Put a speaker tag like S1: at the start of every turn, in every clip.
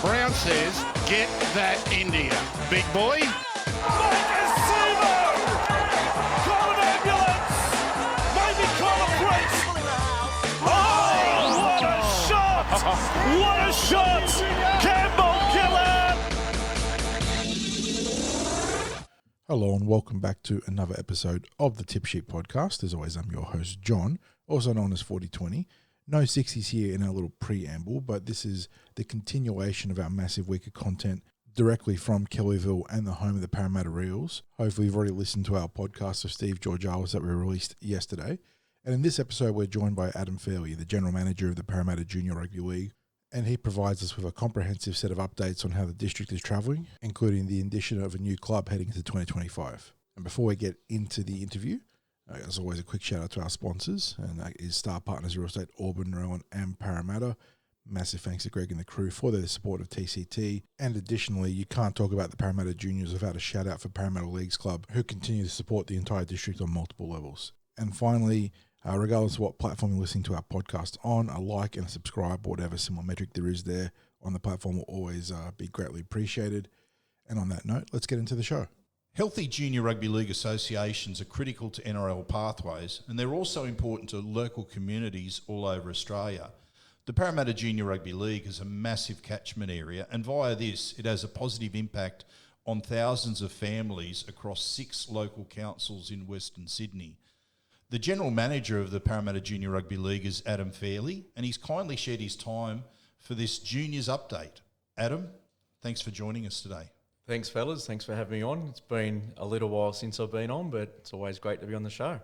S1: Brown says, get that India. Big boy.
S2: Call an ambulance! Maybe call a priest! Oh, what a shot! What a shot! Campbell killer!
S3: Hello and welcome back to another episode of the Tip Sheet Podcast. As always, I'm your host, John, also known as 4020. No 60s here in our little preamble, but this is the continuation of our massive week of content directly from Kellyville and the home of the Parramatta Reels. Hopefully you've already listened to our podcast of Steve Georgialis that we released yesterday. And in this episode, we're joined by Adam Fairley, the General Manager of the Parramatta Junior Rugby League. And he provides us with a comprehensive set of updates on how the district is travelling, including the addition of a new club heading into 2025. And before we get into the interview, as always, a quick shout out to our sponsors, and that is Star Partners Real Estate, Auburn, Rowan and Parramatta. Massive thanks to Greg and the crew for their support of TCT. And additionally, you can't talk about the Parramatta Juniors without a shout out for Parramatta Leagues Club, who continue to support the entire district on multiple levels. And finally, regardless of what platform you're listening to our podcast on, a like and a subscribe, or whatever similar metric there is there on the platform will always be greatly appreciated. And on that note, let's get into the show.
S4: Healthy junior rugby league associations are critical to NRL pathways, and they're also important to local communities all over Australia. The Parramatta Junior Rugby League has a massive catchment area, and via this, it has a positive impact on thousands of families across 6 local councils in Western Sydney. The General Manager of the Parramatta Junior Rugby League is Adam Fairley, and he's kindly shared his time for this Juniors update. Adam, thanks for joining us today.
S5: Thanks, fellas. Thanks for having me on. It's been a little while since I've been on, but it's always great to be on the show.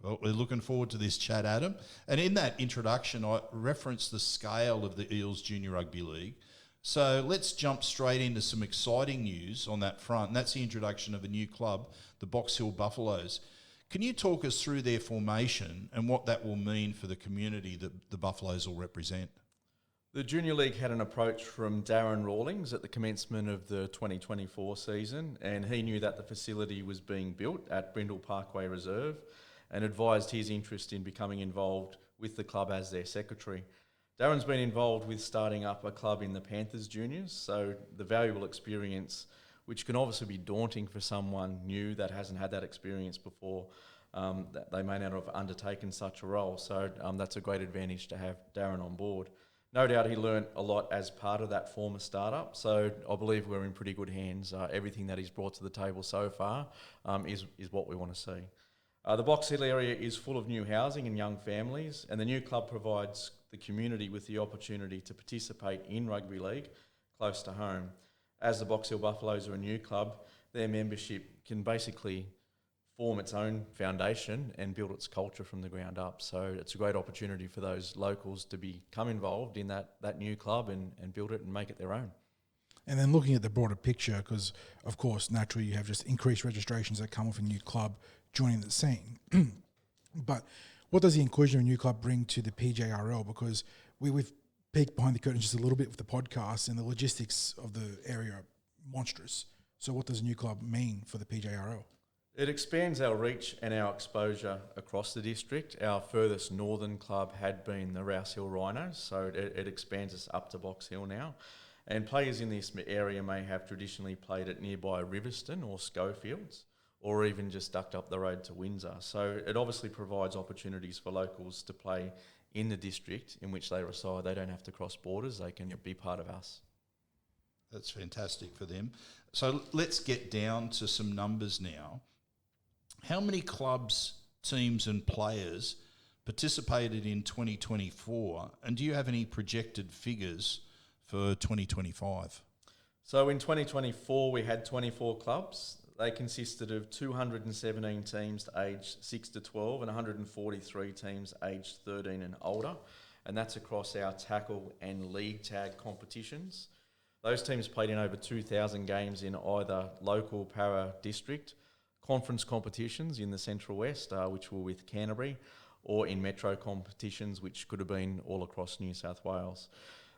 S4: Well, we're looking forward to this chat, Adam. And in that introduction, I referenced the scale of the Eels Junior Rugby League. So let's jump straight into some exciting news on that front, and that's the introduction of a new club, the Box Hill Buffaloes. Can you talk us through their formation and what that will mean for the community that the Buffaloes will represent?
S5: The Junior League had an approach from Darren Rawlings at the commencement of the 2024 season, and he knew that the facility was being built at Brindle Parkway Reserve and advised his interest in becoming involved with the club as their secretary. Darren's been involved with starting up a club in the Panthers Juniors, so the valuable experience, which can obviously be daunting for someone new that hasn't had that experience before, that they may not have undertaken such a role. So that's a great advantage to have Darren on board. No doubt he learnt a lot as part of that former startup, so I believe we're in pretty good hands. Everything that he's brought to the table so far is what we want to see. The Box Hill area is full of new housing and young families, and the new club provides the community with the opportunity to participate in rugby league close to home. As the Box Hill Buffaloes are a new club, their membership can basically form its own foundation and build its culture from the ground up. So it's a great opportunity for those locals to become involved in that new club and build it and make it their own.
S3: And then looking at the broader picture, because of course, naturally you have just increased registrations that come with a new club joining the scene. But what does the inclusion of a new club bring to the PJRL? Because we've peeked behind the curtain just a little bit with the podcast, and the logistics of the area are monstrous. So what does a new club mean for the PJRL?
S5: It expands our reach and our exposure across the district. Our furthest northern club had been the Rouse Hill Rhinos, so it expands us up to Box Hill now. And players in this area may have traditionally played at nearby Riverston or Schofields, or even just ducked up the road to Windsor. So it obviously provides opportunities for locals to play in the district in which they reside. They don't have to cross borders, they can be part of us.
S4: That's fantastic for them. So let's get down to some numbers now. How many clubs, teams and players participated in 2024, and do you have any projected figures for 2025?
S5: So in 2024 we had 24 clubs. They consisted of 217 teams aged 6 to 12 and 143 teams aged 13 and older, and that's across our tackle and league tag competitions. Those teams played in over 2,000 games in either local para district, conference competitions in the Central West, which were with Canterbury, or in metro competitions, which could have been all across New South Wales.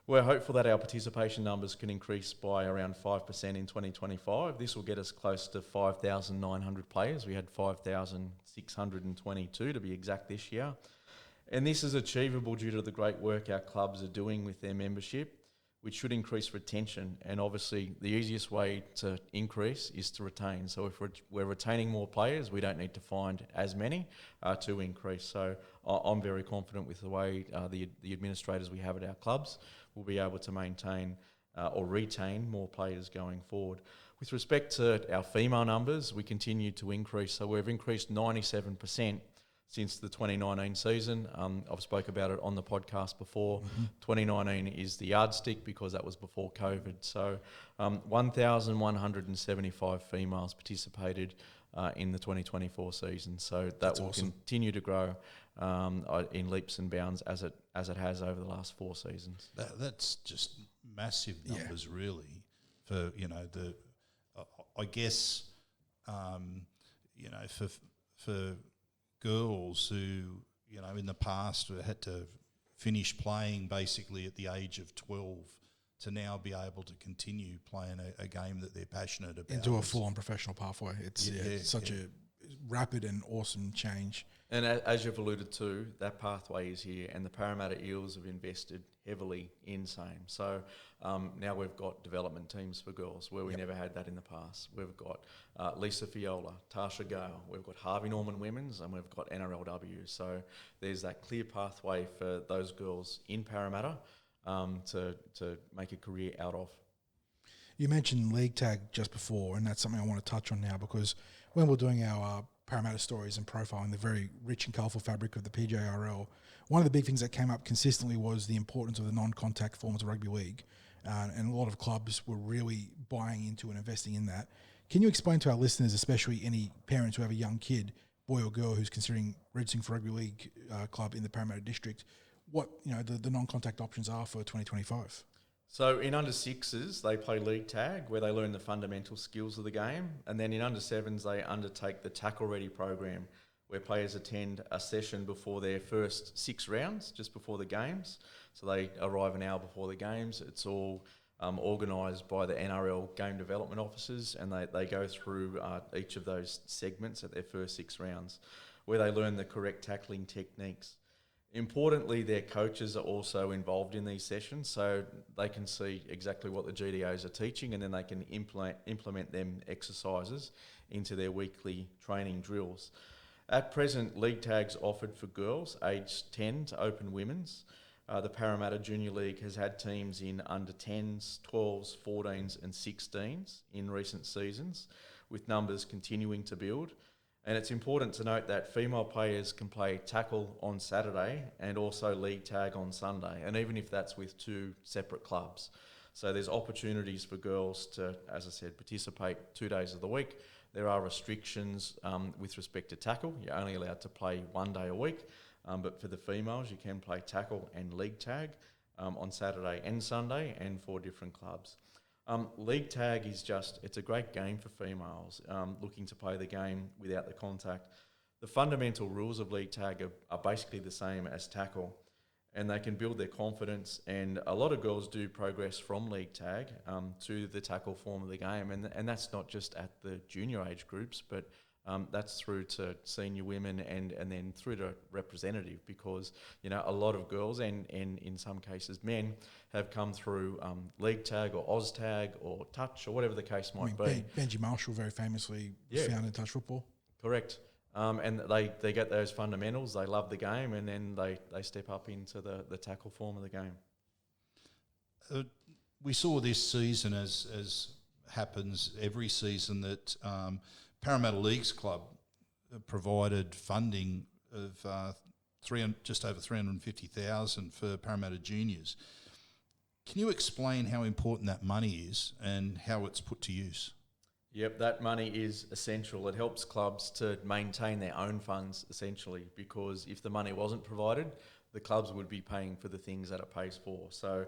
S5: We're hopeful that our participation numbers can increase by around 5% in 2025. This will get us close to 5,900 players. We had 5,622 to be exact this year. And this is achievable due to the great work our clubs are doing with their membership, which should increase retention. And obviously the easiest way to increase is to retain. So if we're retaining more players, we don't need to find as many to increase. So I'm very confident with the way the administrators we have at our clubs will be able to maintain or retain more players going forward. With respect to our female numbers, we continue to increase. So we've increased 97% since the 2019 season. I've spoke about it on the podcast before. 2019 is the yardstick because that was before COVID. So 1,175 females participated in the 2024 season. So that will continue to grow in leaps and bounds as it has over the last 4 seasons.
S4: That's just massive numbers, really. For I guess for girls who, in the past had to finish playing basically at the age of 12 to now be able to continue playing a game that they're passionate about.
S3: Into a full-on professional pathway. It's such a rapid and awesome change.
S5: And as you've alluded to, that pathway is here, and the Parramatta Eels have invested heavily in same. So now we've got development teams for girls where we never had that in the past. We've got Lisa Fiola, Tasha Gale, we've got Harvey Norman Women's, and we've got NRLW. So there's that clear pathway for those girls in Parramatta to make a career out of.
S3: You mentioned league tag just before, and that's something I want to touch on now, because when we're doing our Parramatta stories and profiling the very rich and colourful fabric of the PJRL, one of the big things that came up consistently was the importance of the non-contact forms of rugby league, and a lot of clubs were really buying into and investing in that. Can you explain to our listeners, especially any parents who have a young kid, boy or girl, who's considering registering for rugby league club in the Parramatta district, what the non-contact options are for 2025?
S5: So in under sixes, they play league tag where they learn the fundamental skills of the game. And then in under sevens, they undertake the tackle ready program where players attend a session before their first 6 rounds, just before the games. So they arrive an hour before the games. It's all organised by the NRL game development officers, and they go through each of those segments at their first 6 rounds where they learn the correct tackling techniques. Importantly, their coaches are also involved in these sessions, so they can see exactly what the GDOs are teaching, and then they can implement them exercises into their weekly training drills. At present, league tags offered for girls aged 10 to open women's. The Parramatta Junior League has had teams in under 10s, 12s, 14s and 16s in recent seasons, with numbers continuing to build. And it's important to note that female players can play tackle on Saturday and also league tag on Sunday, and even if that's with 2 separate clubs. So there's opportunities for girls to, as I said, participate 2 days of the week. There are restrictions with respect to tackle. You're only allowed to play 1 day a week, but for the females, you can play tackle and league tag on Saturday and Sunday and for different clubs. League tag is it's a great game for females looking to play the game without the contact. The fundamental rules of league tag are basically the same as tackle, and they can build their confidence, and a lot of girls do progress from league tag to the tackle form of the game, and that's not just at the junior age groups, but that's through to senior women and then through to representative, because a lot of girls and in some cases men have come through league tag or Oz tag or touch or whatever the case might be.
S3: Benji Marshall very famously was found in touch football.
S5: Correct. And they get those fundamentals, they love the game, and then they step up into the tackle form of the game.
S4: We saw this season, as happens every season, that Parramatta Leagues Club provided funding of just over $350,000 for Parramatta Juniors. Can you explain how important that money is and how it's put to use?
S5: Yep, that money is essential. It helps clubs to maintain their own funds, essentially, because if the money wasn't provided, the clubs would be paying for the things that it pays for. So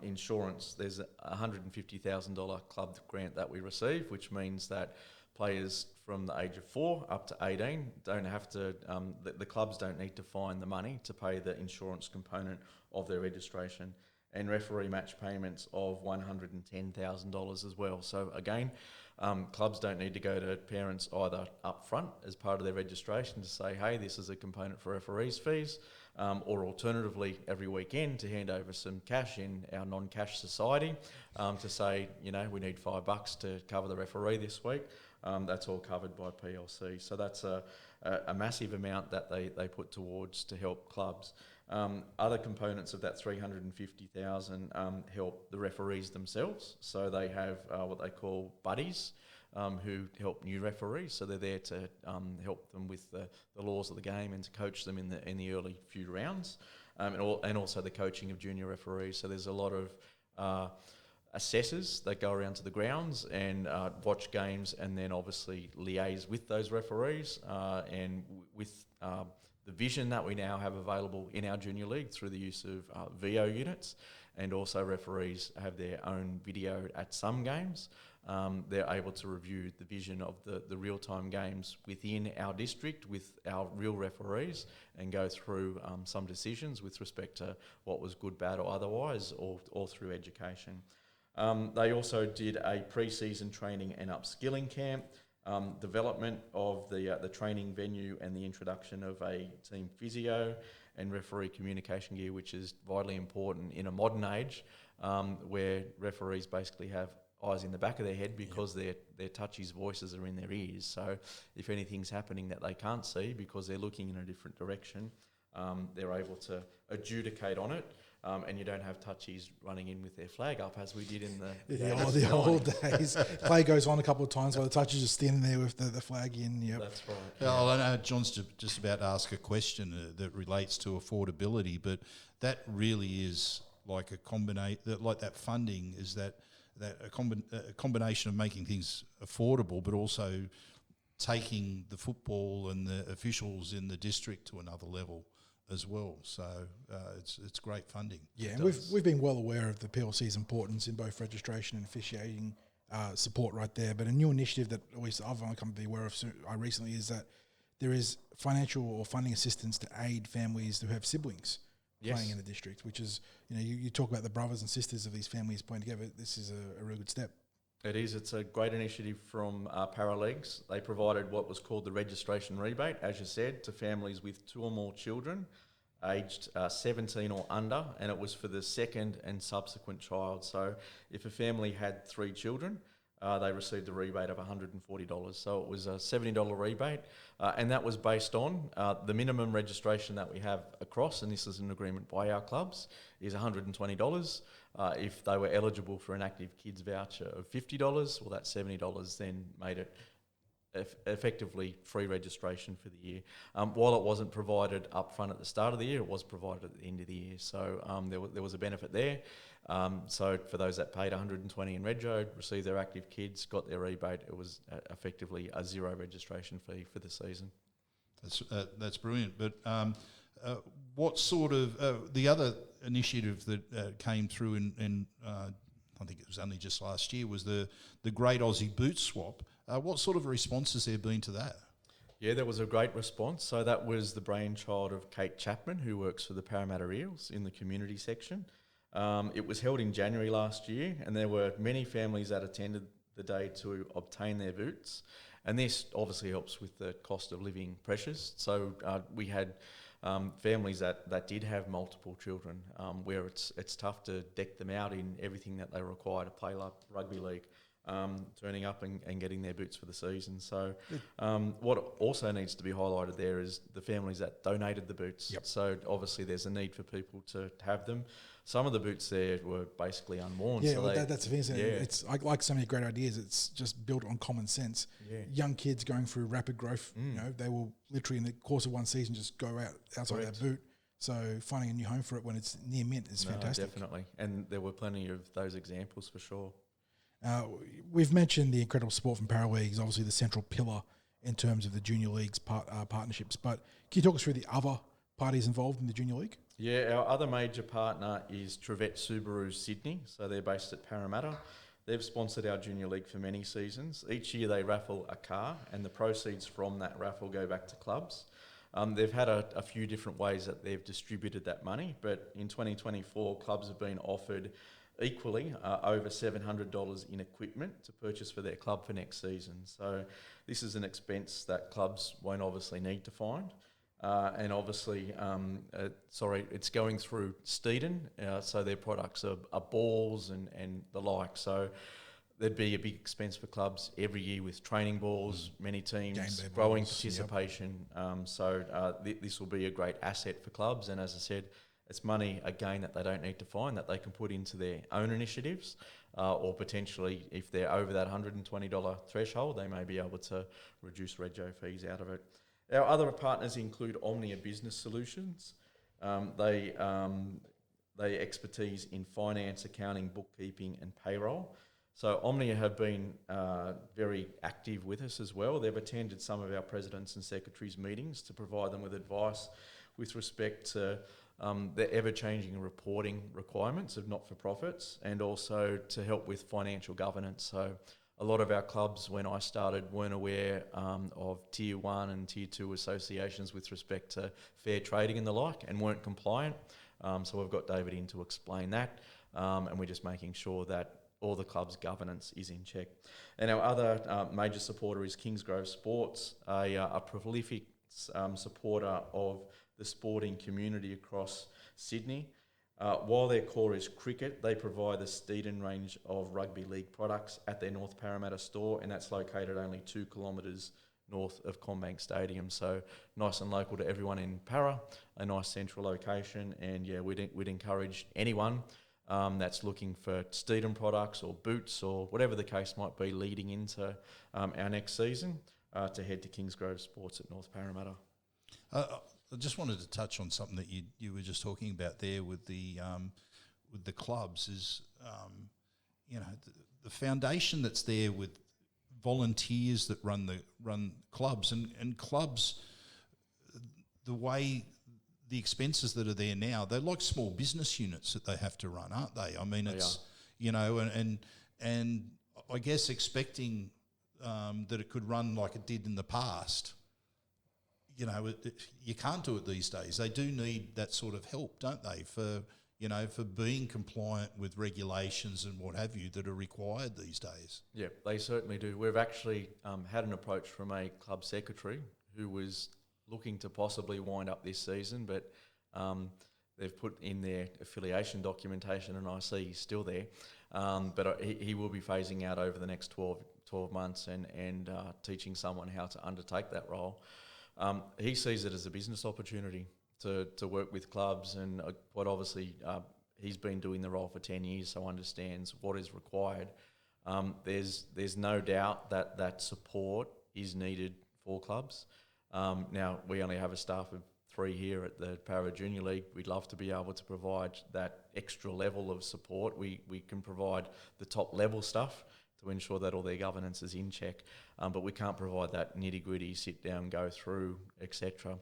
S5: insurance, there's a $150,000 club grant that we receive, which means that players from the age of 4 up to 18 don't have to, the clubs don't need to find the money to pay the insurance component of their registration, and referee match payments of $110,000 as well. So again, Clubs don't need to go to parents either up front as part of their registration to say, hey, this is a component for referees' fees, or alternatively every weekend to hand over some cash in our non-cash society to say, we need $5 to cover the referee this week. That's all covered by PLC. So that's a massive amount that they put towards to help clubs. Other components of that 350,000 help the referees themselves. So they have what they call buddies who help new referees. So they're there to help them with the laws of the game and to coach them in the early few rounds, and also the coaching of junior referees. So there's a lot of assessors that go around to the grounds and watch games, and then obviously liaise with those referees and with the vision that we now have available in our junior league through the use of VO units, and also referees have their own video at some games. They're able to review the vision of the real-time games within our district with our real referees and go through some decisions with respect to what was good, bad or otherwise, or through education. They also did a pre-season training and upskilling camp, development of the training venue and the introduction of a team physio and referee communication gear, which is vitally important in a modern age where referees basically have eyes in the back of their head because their touchies' voices are in their ears. So if anything's happening that they can't see because they're looking in a different direction, they're able to adjudicate on it. And you don't have touchies running in with their flag up as we did in
S3: the old days. Play goes on a couple of times while the touchies are standing there with the flag in. Yep.
S5: That's right.
S4: Well, I know John's just about to ask a question that relates to affordability, but that really is like a combination. Like that funding is that a combination of making things affordable, but also taking the football and the officials in the district to another level as well. So it's great funding.
S3: Yeah, and we've been well aware of the PLC's importance in both registration and officiating support right there. But a new initiative that at least I've only come to be aware of recently is that there is financial or funding assistance to aid families who have siblings playing in the district, which is, you talk about the brothers and sisters of these families playing together. This is a really good step.
S5: It is. It's a great initiative from Paraleagues. They provided what was called the registration rebate, as you said, to families with 2 or more children aged 17 or under, and it was for the second and subsequent child. So if a family had 3 children, they received a rebate of $140. So it was a $70 rebate, and that was based on the minimum registration that we have across, and this is an agreement by our clubs, is $120. If they were eligible for an active kids voucher of $50, well, that $70 then made it effectively free registration for the year. While it wasn't provided up front at the start of the year, it was provided at the end of the year. So there was a benefit there. So for those that paid $120 in Rego, received their active kids, got their rebate, it was effectively a 0 registration fee for the season.
S4: That's brilliant. But what sort of the other initiative that came through in I think it was only just last year was the Great Aussie Boot Swap. What sort of response has there been to that?
S5: Yeah, there was a great response. So that was the brainchild of Kate Chapman, who works for the Parramatta Eels in the community section. It was held in January last year, and there were many families that attended the day to obtain their boots. And this obviously helps with the cost of living pressures. So we had families that did have multiple children, where it's tough to deck them out in everything that they require to play like rugby league, turning up and getting their boots for the season. So what also needs to be highlighted there is the families that donated the boots.
S3: Yep.
S5: So obviously there's a need for people to have them. Some of the boots there were basically unworn.
S3: Yeah,
S5: so
S3: well, that's the thing, isn't it?
S5: Yeah.
S3: It's like so many great ideas. It's just built on common sense.
S5: Yeah.
S3: Young kids going through rapid growth, they will literally in the course of one season just go outside
S5: Correct.
S3: that boot. So finding a new home for it when it's near mint is fantastic.
S5: Definitely. And there were plenty of those examples for sure.
S3: We've mentioned the incredible support from Paraleagues, obviously the central pillar in terms of the junior league's partnerships. But can you talk us through the other parties involved in the junior league?
S5: Yeah, our other major partner is Trevette Subaru Sydney. So they're based at Parramatta. They've sponsored our junior league for many seasons. Each year they raffle a car, and the proceeds from that raffle go back to clubs. They've had a few different ways that they've distributed that money, but in 2024, clubs have been offered equally over $700 in equipment to purchase for their club for next season. So this is an expense that clubs won't obviously need to find. And obviously, it's going through Steeden, so their products are balls and the like. So there'd be a big expense for clubs every year with training balls, many teams, growing balls, participation. Yep. This will be a great asset for clubs. And as I said, it's money, again, that they don't need to find, that they can put into their own initiatives, or potentially, if they're over that $120 threshold, they may be able to reduce rego fees out of it. Our other partners include Omnia Business Solutions. They expertise in finance, accounting, bookkeeping and payroll. So Omnia have been very active with us as well. They've attended some of our presidents and secretaries meetings to provide them with advice with respect to the ever-changing reporting requirements of not-for-profits, and also to help with financial governance. So a lot of our clubs, when I started, weren't aware of Tier 1 and Tier 2 associations with respect to fair trading and the like, and weren't compliant. So we've got David in to explain that, and we're just making sure that all the club's governance is in check. And our other major supporter is Kingsgrove Sports, a prolific supporter of the sporting community across Sydney. While their core is cricket, they provide the Steeden range of rugby league products at their North Parramatta store, and that's located only 2 kilometres north of CommBank Stadium. So nice and local to everyone in Para, a nice central location. And yeah, we'd encourage anyone that's looking for Steeden products or boots or whatever the case might be leading into our next season to head to Kingsgrove Sports at North Parramatta.
S4: I just wanted to touch on something that you were just talking about there with the clubs is, the foundation that's there with volunteers that run clubs and clubs, the way the expenses that are there now, they're like small business units that they have to run, aren't they? I mean, it's, and I guess expecting that it could run like it did in the past, you can't do it these days. They do need that sort of help, don't they, for being compliant with regulations and what have you that are required these days.
S5: Yeah, they certainly do. We've actually had an approach from a club secretary who was looking to possibly wind up this season, but they've put in their affiliation documentation, and I see he's still there. But he will be phasing out over the next 12 months and teaching someone how to undertake that role. He sees it as a business opportunity to work with clubs, and quite obviously he's been doing the role for 10 years, so understands what is required. There's no doubt that support is needed for clubs. Now, we only have a staff of 3 here at the Parramatta Junior League. We'd love to be able to provide that extra level of support. We can provide the top level stuff to ensure that all their governance is in check, but we can't provide that nitty-gritty, sit down, go through, etc.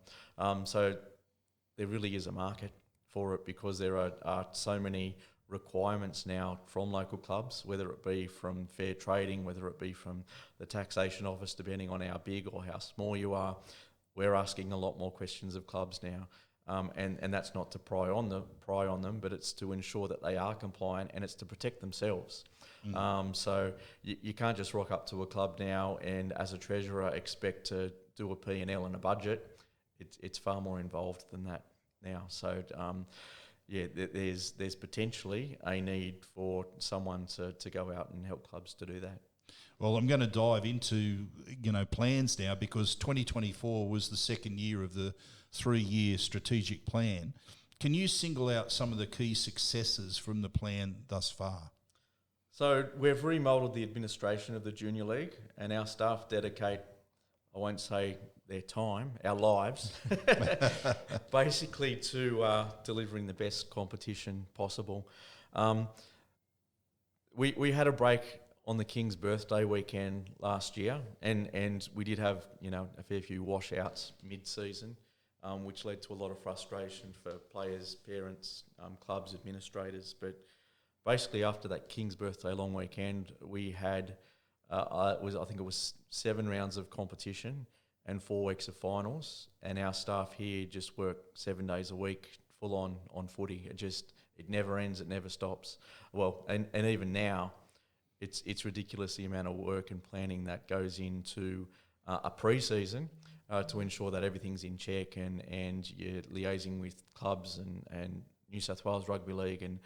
S5: So there really is a market for it, because there are so many requirements now from local clubs, whether it be from fair trading, whether it be from the taxation office, depending on how big or how small you are. We're asking a lot more questions of clubs now, and that's not to pry on them, but it's to ensure that they are compliant, and it's to protect themselves. So you can't just rock up to a club now and, as a treasurer, expect to do a P&L and a budget. It's far more involved than that now. So there's potentially a need for someone to go out and help clubs to do that.
S4: Well, I'm going to dive into plans now, because 2024 was the second year of the 3-year strategic plan. Can you single out some of the key successes from the plan thus far?
S5: So we've remoulded the administration of the Junior League, and our staff dedicate, I won't say their time, our lives, basically to delivering the best competition possible. We had a break on the King's birthday weekend last year, and we did have a fair few washouts mid-season, which led to a lot of frustration for players, parents, clubs, administrators. But basically, after that King's birthday long weekend, we had I think it was 7 rounds of competition and 4 weeks of finals, and our staff here just worked 7 days a week, full on footy. It never ends. It never stops. Well, and even now, it's ridiculous the amount of work and planning that goes into a pre-season to ensure that everything's in check and you're liaising with clubs and New South Wales Rugby League and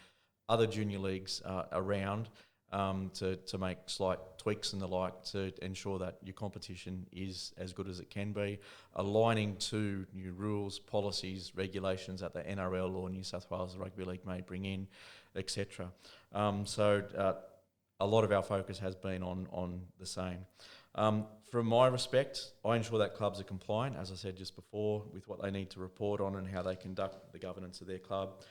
S5: other junior leagues around to make slight tweaks and the like to ensure that your competition is as good as it can be, aligning to new rules, policies, regulations that the NRL or New South Wales Rugby League may bring in, etc. A lot of our focus has been on the same. From my respect, I ensure that clubs are compliant, as I said just before, with what they need to report on and how they conduct the governance of their club.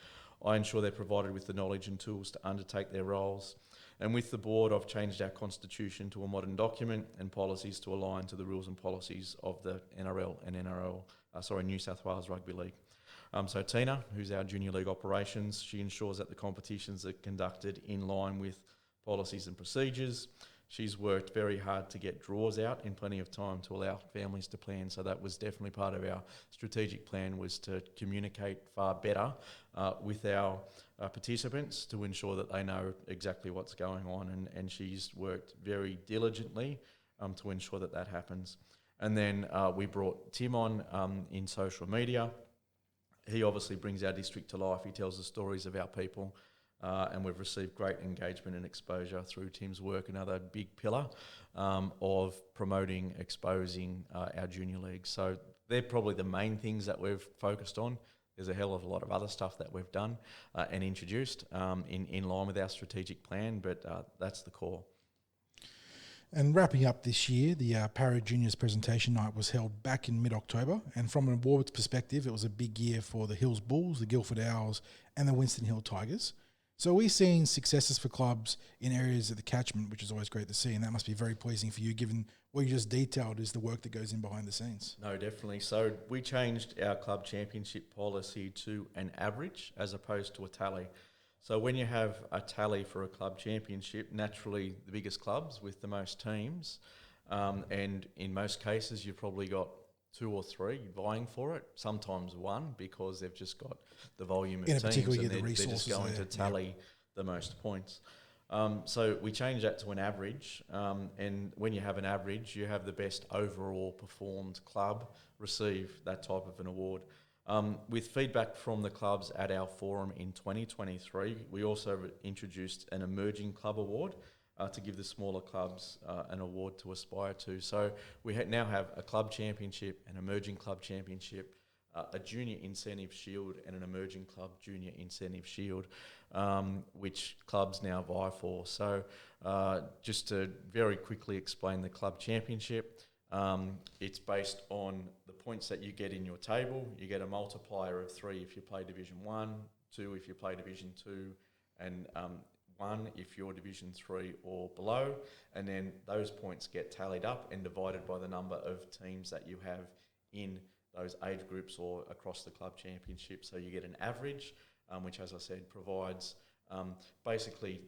S5: I ensure they're provided with the knowledge and tools to undertake their roles. And with the board, I've changed our constitution to a modern document and policies to align to the rules and policies of the NRL and New South Wales Rugby League. So Tina, who's our junior league operations, she ensures that the competitions are conducted in line with policies and procedures. She's worked very hard to get draws out in plenty of time to allow families to plan. So that was definitely part of our strategic plan, was to communicate far better with our participants to ensure that they know exactly what's going on. And she's worked very diligently to ensure that that happens. And then we brought Tim on in social media. He obviously brings our district to life. He tells the stories of our people. And we've received great engagement and exposure through Tim's work, another big pillar of promoting, exposing our junior leagues. So they're probably the main things that we've focused on. There's a hell of a lot of other stuff that we've done and introduced in line with our strategic plan, but that's the core.
S3: And wrapping up this year, the Parramatta Juniors presentation night was held back in mid-October, and from an awards perspective, it was a big year for the Hills Bulls, the Guildford Owls, and the Winston Hill Tigers. So we're seeing successes for clubs in areas of the catchment, which is always great to see, and that must be very pleasing for you, given what you just detailed is the work that goes in behind the scenes.
S5: No, definitely. So we changed our club championship policy to an average as opposed to a tally. So when you have a tally for a club championship, naturally the biggest clubs with the most teams, and in most cases you've probably got 2 or 3 vying for it, sometimes 1, because they've just got the volume of teams and they're just going to tally the most points. So we changed that to an average, and when you have an average, you have the best overall performed club receive that type of an award. With feedback from the clubs at our forum in 2023, we also introduced an Emerging Club Award to give the smaller clubs an award to aspire to. So we now have a club championship, an emerging club championship, a junior incentive shield and an emerging club junior incentive shield, which clubs now vie for. So just to very quickly explain the club championship, it's based on the points that you get in your table. You get a multiplier of 3 if you play Division 1, 2 if you play Division 2, and 1 if you're Division 3 or below, and then those points get tallied up and divided by the number of teams that you have in those age groups or across the club championship. So you get an average, which, as I said, provides basically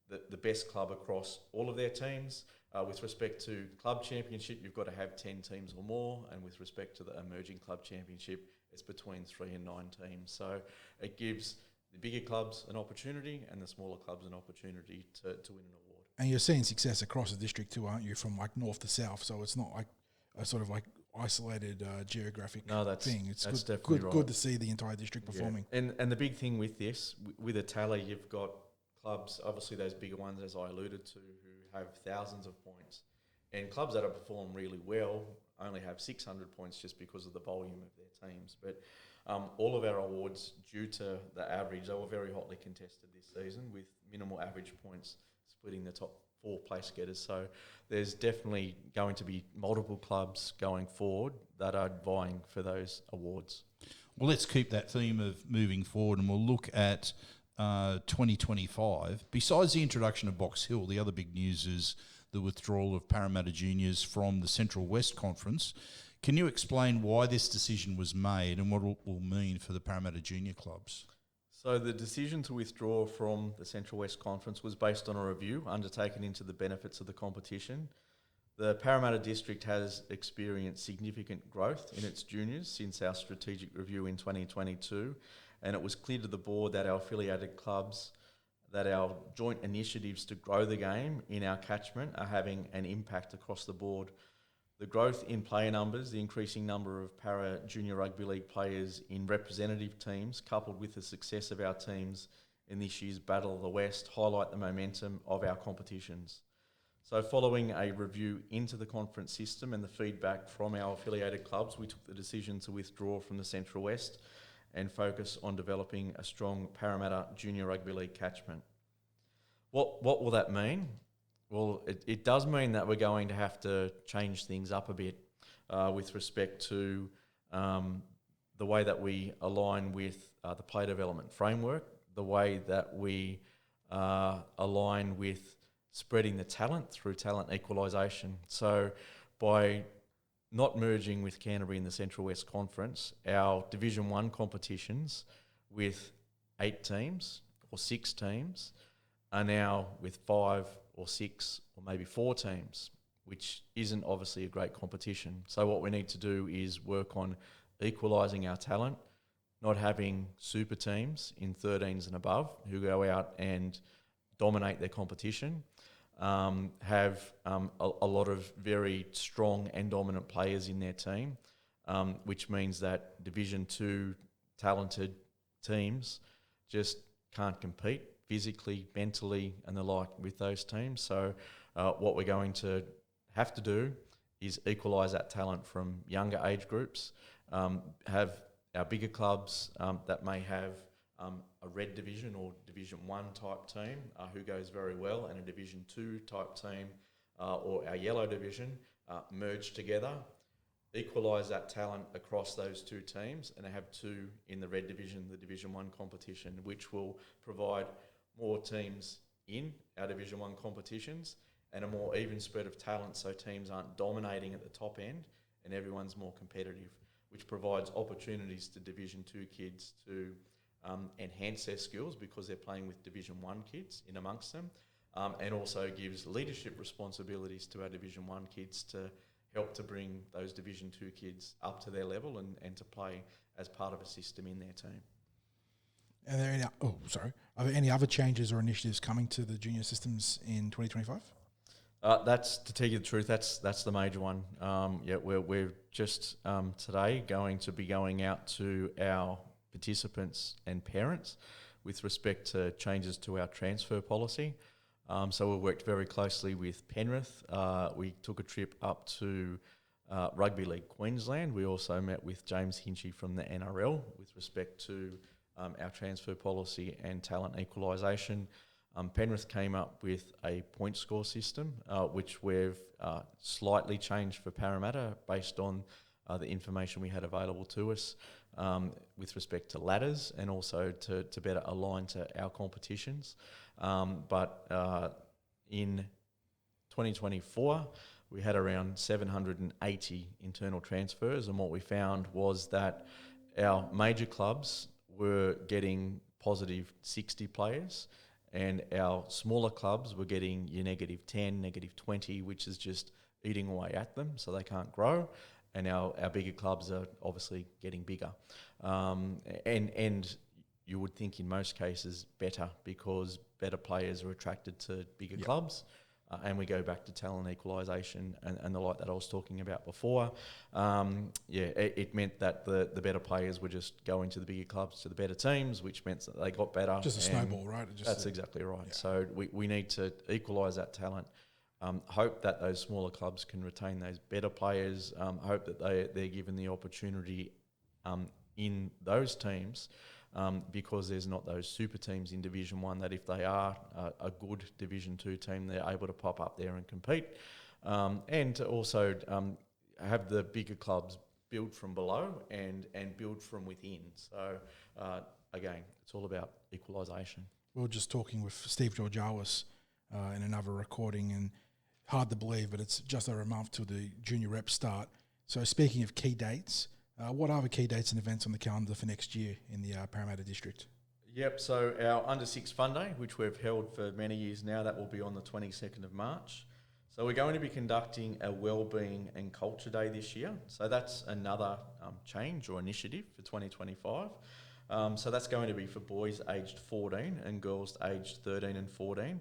S5: the best club across all of their teams. With respect to club championship, you've got to have 10 teams or more, and with respect to the emerging club championship, it's between 3 and 9 teams. So it gives the bigger clubs an opportunity and the smaller clubs an opportunity to win an award.
S3: And you're seeing success across the district too, aren't you, from like north to south? So it's not like a sort of like isolated geographic thing. It's
S5: that's
S3: good,
S5: definitely right.
S3: Good to see the entire district performing.
S5: And the big thing with this, with a tally, you've got clubs, obviously those bigger ones, as I alluded to, who have thousands of points. And clubs that have performed really well only have 600 points just because of the volume of their teams. But all of our awards, due to the average, they were very hotly contested this season with minimal average points splitting the top 4 place getters. So there's definitely going to be multiple clubs going forward that are vying for those awards.
S4: Well, let's keep that theme of moving forward, and we'll look at 2025. Besides the introduction of Box Hill, the other big news is the withdrawal of Parramatta Juniors from the Central West Conference. Can you explain why this decision was made and what it will mean for the Parramatta Junior clubs?
S5: So the decision to withdraw from the Central West Conference was based on a review undertaken into the benefits of the competition. The Parramatta District has experienced significant growth in its juniors since our strategic review in 2022, and it was clear to the board that our affiliated clubs, that our joint initiatives to grow the game in our catchment are having an impact across the board. The growth in player numbers, the increasing number of Parra Junior Rugby League players in representative teams, coupled with the success of our teams in this year's Battle of the West, highlight the momentum of our competitions. So following a review into the conference system and the feedback from our affiliated clubs, we took the decision to withdraw from the Central West and focus on developing a strong Parramatta Junior Rugby League catchment. What will that mean? Well, it does mean that we're going to have to change things up a bit with respect to the way that we align with the player development framework, the way that we align with spreading the talent through talent equalisation. So by not merging with Canterbury in the Central West Conference, our Division 1 competitions with 8 teams or 6 teams are now with 5 or 6 or maybe 4 teams, which isn't obviously a great competition. So what we need to do is work on equalising our talent, not having super teams in 13s and above who go out and dominate their competition, have a lot of very strong and dominant players in their team, which means that Division 2 talented teams just can't compete physically, mentally and the like with those teams. So what we're going to have to do is equalise that talent from younger age groups, have our bigger clubs that may have a red division or Division 1 type team who goes very well, and a Division 2 type team or our yellow division merge together, equalise that talent across those 2 teams, and have 2 in the red division, the Division 1 competition, which will provide more teams in our Division 1 competitions and a more even spread of talent, so teams aren't dominating at the top end and everyone's more competitive, which provides opportunities to Division 2 kids to enhance their skills because they're playing with Division 1 kids in amongst them, and also gives leadership responsibilities to our Division 1 kids to help to bring those Division 2 kids up to their level and to play as part of a system in their team.
S3: Are there any other changes or initiatives coming to the junior systems in 2025?
S5: That's, to tell you the truth, that's the major one. We're just today going to be going out to our participants and parents with respect to changes to our transfer policy. So we worked very closely with Penrith. We took a trip up to Rugby League Queensland. We also met with James Hinchy from the NRL with respect to our transfer policy and talent equalisation. Penrith came up with a point score system, which we've slightly changed for Parramatta based on the information we had available to us with respect to ladders and also to better align to our competitions. But in 2024, we had around 780 internal transfers, and what we found was that our major clubs were getting positive 60 players, and our smaller clubs were getting your negative 10, negative 20, which is just eating away at them, so they can't grow. And our bigger clubs are obviously getting bigger. And you would think in most cases better, because better players are attracted to bigger clubs. And we go back to talent equalisation and the like that I was talking about before. It meant that the better players were just going to the bigger clubs, to the better teams, which meant that they got better.
S3: Just a snowball, right?
S5: That's exactly right. Yeah. So we need to equalise that talent. Hope that those smaller clubs can retain those better players. Hope that they're given the opportunity in those teams, because there's not those super teams in Division 1 that if they are a good Division 2 team, they're able to pop up there and compete. And to also have the bigger clubs build from below and build from within. So, again, it's all about equalisation.
S3: We were just talking with Steve Georgialis in another recording, and hard to believe, but it's just over a month till the junior rep start. So speaking of key dates, what are the key dates and events on the calendar for next year in the Parramatta District?
S5: Yep, so our Under 6 Fun Day, which we've held for many years now, that will be on the 22nd of March. So we're going to be conducting a Wellbeing and Culture Day this year. So that's another change or initiative for 2025. So that's going to be for boys aged 14 and girls aged 13 and 14.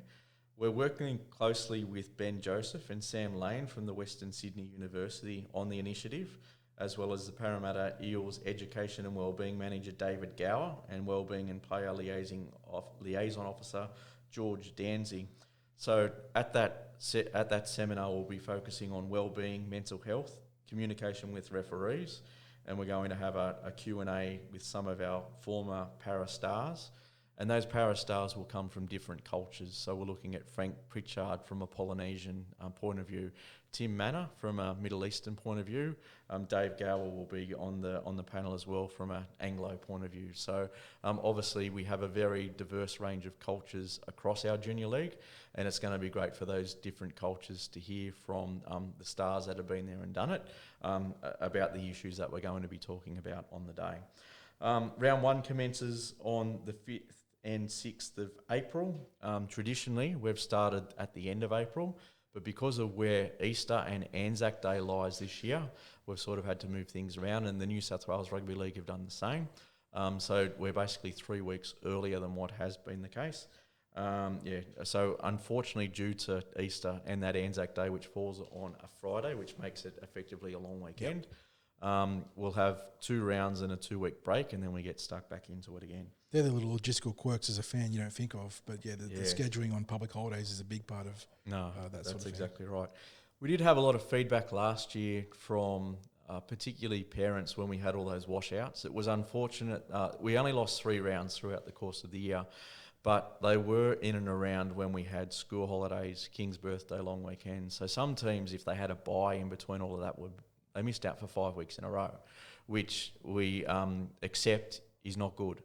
S5: We're working closely with Ben Joseph and Sam Lane from the Western Sydney University on the initiative, as well as the Parramatta Eels Education and Wellbeing Manager David Gower and Wellbeing and Player Liaison Officer George Danzy. So at that seminar, we'll be focusing on wellbeing, mental health, communication with referees, and we're going to have a Q&A with some of our former para stars. And those para stars will come from different cultures. So we're looking at Frank Pritchard from a Polynesian point of view, Tim Manor from a Middle Eastern point of view. Dave Gower will be on the panel as well from an Anglo point of view. So obviously we have a very diverse range of cultures across our junior league, and it's going to be great for those different cultures to hear from the stars that have been there and done it about the issues that we're going to be talking about on the day. Round 1 commences on the 5th and 6th of April. Traditionally, we've started at the end of April, but because of where Easter and Anzac Day lies this year, we've sort of had to move things around, and the New South Wales Rugby League have done the same. So we're basically 3 weeks earlier than what has been the case. So unfortunately, due to Easter and that Anzac Day, which falls on a Friday, which makes it effectively a long weekend, we'll have 2 rounds and a 2-week break, and then we get stuck back into it again.
S3: They're the little logistical quirks as a fan you don't think of, but the scheduling on public holidays is a big part of that sort of thing. Exactly
S5: right. We did have a lot of feedback last year from particularly parents when we had all those washouts. It was unfortunate. We only lost 3 rounds throughout the course of the year, but they were in and around when we had school holidays, King's birthday, long weekends. So some teams, if they had a bye in between all of that, they missed out for 5 weeks in a row, which we accept is not good.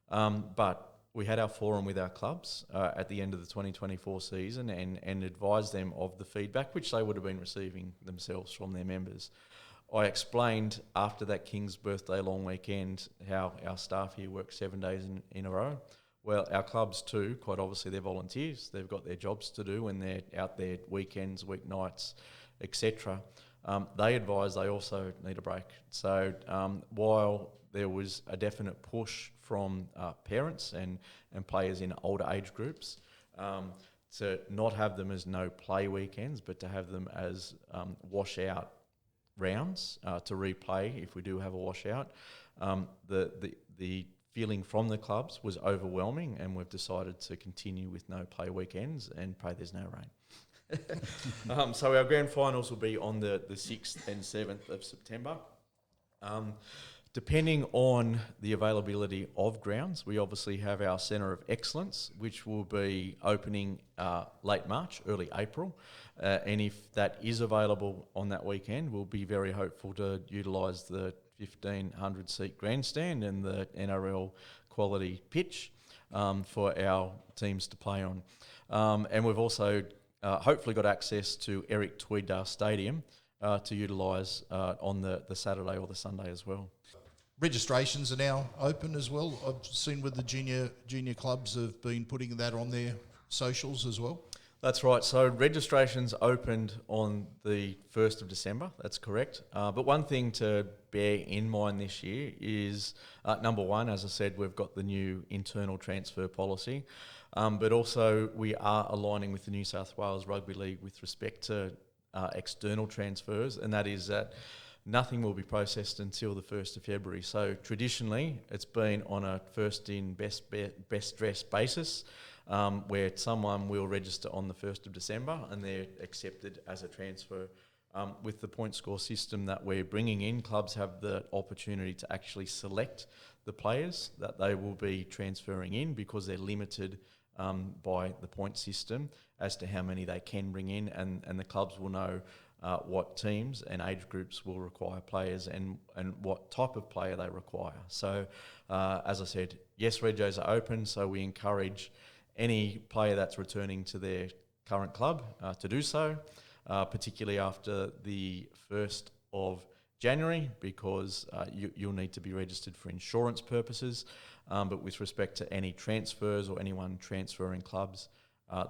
S5: But we had our forum with our clubs at the end of the 2024 season and advised them of the feedback, which they would have been receiving themselves from their members. I explained after that King's birthday long weekend how our staff here work 7 days in a row. Well, our clubs too, quite obviously they're volunteers. They've got their jobs to do and they're out there weekends, weeknights, etc. They advise they also need a break. So while there was a definite push from parents and players in older age groups to not have them as no play weekends, but to have them as washout rounds to replay if we do have a washout, the feeling from the clubs was overwhelming, and we've decided to continue with no play weekends and pray there's no rain. So our grand finals will be on the 6th and 7th of September. Depending on the availability of grounds, we obviously have our Centre of Excellence, which will be opening late March, early April. And if that is available on that weekend, we'll be very hopeful to utilise the 1,500-seat grandstand and the NRL quality pitch for our teams to play on. And we've also hopefully got access to Eric Tweeddale Stadium to utilise on the Saturday or the Sunday as well.
S4: Registrations are now open as well. I've seen with the junior clubs have been putting that on their socials as well.
S5: That's right. So registrations opened on the 1st of December. That's correct. But one thing to bear in mind this year is, number one, as I said, we've got the new internal transfer policy. But also we are aligning with the New South Wales Rugby League with respect to external transfers, and that is that nothing will be processed until the 1st of February. So traditionally, it's been on a first-in, best-dressed basis, where someone will register on the 1st of December and they're accepted as a transfer. With the point score system that we're bringing in, clubs have the opportunity to actually select the players that they will be transferring in because they're limited by the point system as to how many they can bring in, and the clubs will know what teams and age groups will require players and what type of player they require. So, as I said, yes, regos are open, so we encourage any player that's returning to their current club to do so, particularly after the 1st of January, because you'll need to be registered for insurance purposes. But with respect to any transfers or anyone transferring clubs,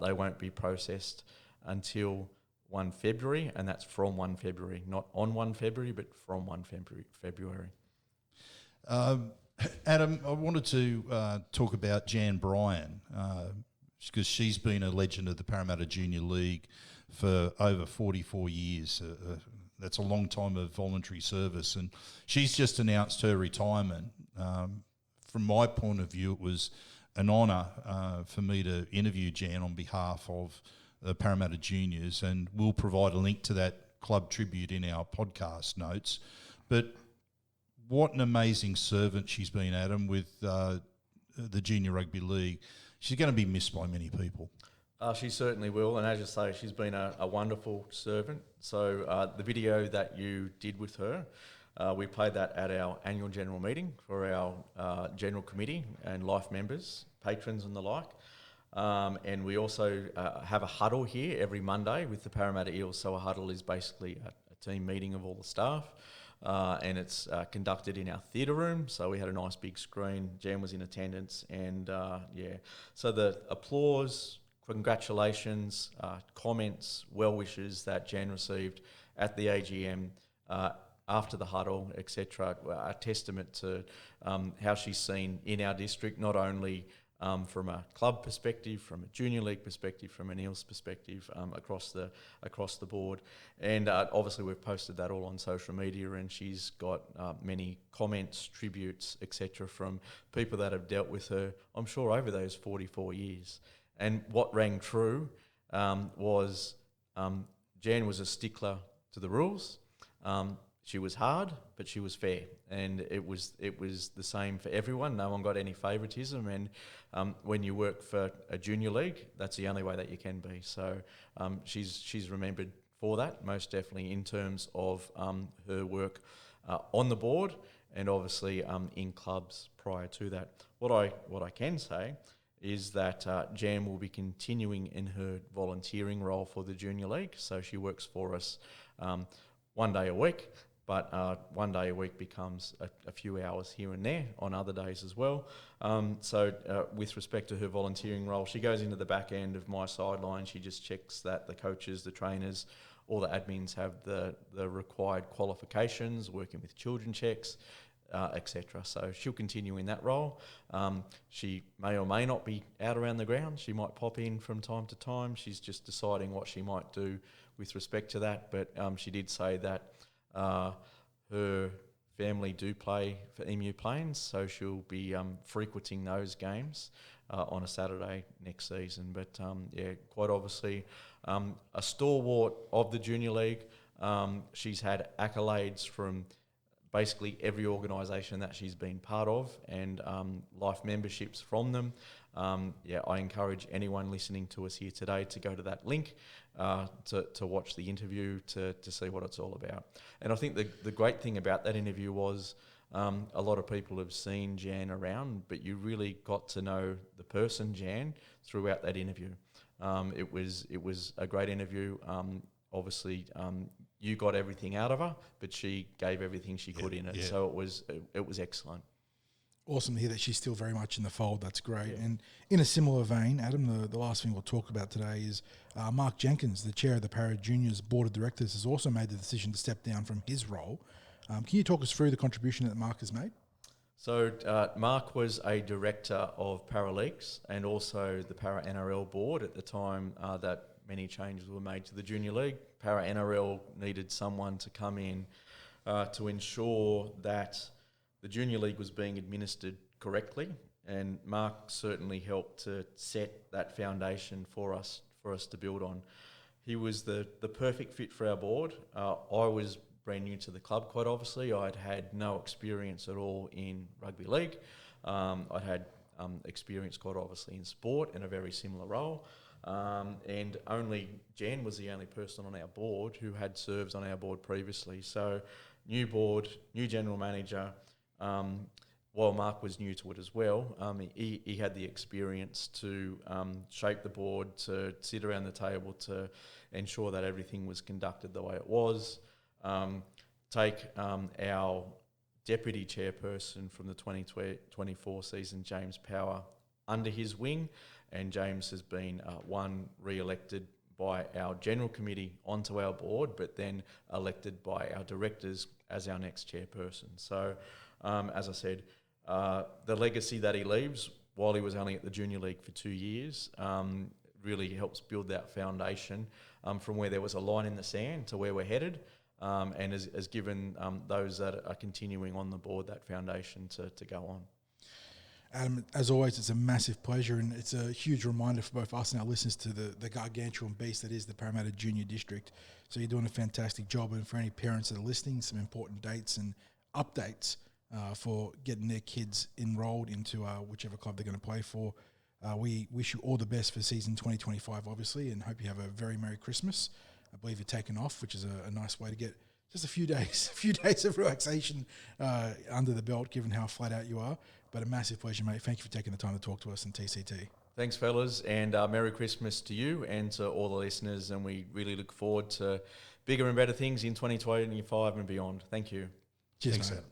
S5: they won't be processed until 1 February, and that's from 1 February, not on 1 February, but from 1 February.
S4: Adam, I wanted to talk about Jan Bryen, because she's been a legend of the Parramatta Junior League for over 44 years. That's a long time of voluntary service, and she's just announced her retirement. From my point of view, it was an honour for me to interview Jan on behalf of the Parramatta Juniors, and we'll provide a link to that club tribute in our podcast notes. But what an amazing servant she's been, Adam, with the Junior Rugby League. She's going to be missed by many people.
S5: She certainly will, and as you say, she's been a wonderful servant. So the video that you did with her, we played that at our annual general meeting for our general committee and life members, patrons and the like. And we also have a huddle here every Monday with the Parramatta Eels. So a huddle is basically a team meeting of all the staff. And it's conducted in our theatre room, so we had a nice big screen. Jan was in attendance, and so the applause, congratulations, comments, well wishes that Jan received at the AGM after the huddle, etc., are a testament to how she's seen in our district, not only from a club perspective, from a junior league perspective, from an Eels perspective, across the board. And obviously we've posted that all on social media, and she's got many comments, tributes, etc., from people that have dealt with her, I'm sure, over those 44 years. And what rang true was Jan was a stickler to the rules. She was hard, but she was fair, and it was the same for everyone. No one got any favouritism, and when you work for a junior league, that's the only way that you can be. So she's remembered for that, most definitely, in terms of her work on the board, and obviously in clubs prior to that. What I can say is that Jan will be continuing in her volunteering role for the junior league. So she works for us 1 day a week. But 1 day a week becomes a few hours here and there on other days as well. So with respect to her volunteering role, she goes into the back end of my sideline. She just checks that the coaches, the trainers, all the admins have the required qualifications, working with children checks, etc. So she'll continue in that role. She may or may not be out around the ground. She might pop in from time to time. She's just deciding what she might do with respect to that. But she did say that her family do play for Emu Plains, so she'll be frequenting those games on a Saturday next season. But quite obviously a stalwart of the Junior League. She's had accolades from basically every organisation that she's been part of, and life memberships from them. I encourage anyone listening to us here today to go to that link to watch the interview to see what it's all about. And I think the great thing about that interview was a lot of people have seen Jan around, but you really got to know the person Jan throughout that interview. It was a great interview. Obviously, you got everything out of her, but she gave everything she could in it. Yeah. So it was excellent.
S3: Awesome to hear that she's still very much in the fold. That's great. Yeah. And in a similar vein, Adam, the last thing we'll talk about today is Mark Jenkins, the chair of the Parramatta Juniors Board of Directors, has also made the decision to step down from his role. Can you talk us through the contribution that Mark has made? So
S5: Mark was a director of Para Leagues and also the Para NRL board at the time that many changes were made to the Junior League. Para NRL needed someone to come in to ensure that the Junior League was being administered correctly, and Mark certainly helped to set that foundation for us to build on. He was the perfect fit for our board. I was brand new to the club, quite obviously. I'd had no experience at all in rugby league. I'd had experience, quite obviously, in sport in a very similar role. And only Jan was the only person on our board who had served on our board previously. So new board, new general manager. While Mark was new to it as well, he had the experience to shape the board, to sit around the table to ensure that everything was conducted the way it was. Take our deputy chairperson from the 2024 season, James Power, under his wing, and James has been re-elected by our general committee onto our board, but then elected by our directors as our next chairperson. So, as I said, the legacy that he leaves while he was only at the Junior League for 2 years really helps build that foundation from where there was a line in the sand to where we're headed, and has given those that are continuing on the board that foundation to go on.
S3: Adam, as always, it's a massive pleasure, and it's a huge reminder for both us and our listeners to the gargantuan beast that is the Parramatta Junior District. So you're doing a fantastic job, and for any parents that are listening, some important dates and updates for getting their kids enrolled into whichever club they're going to play for. We wish you all the best for season 2025, obviously, and hope you have a very Merry Christmas. I believe you're taking off, which is a nice way to get just a few days of relaxation under the belt, given how flat out you are. But a massive pleasure, mate. Thank you for taking the time to talk to us in TCT.
S5: Thanks, fellas, and Merry Christmas to you and to all the listeners, and we really look forward to bigger and better things in 2025 and beyond. Thank you.
S3: Cheers,
S4: Thanks,
S3: mate.
S4: Adam.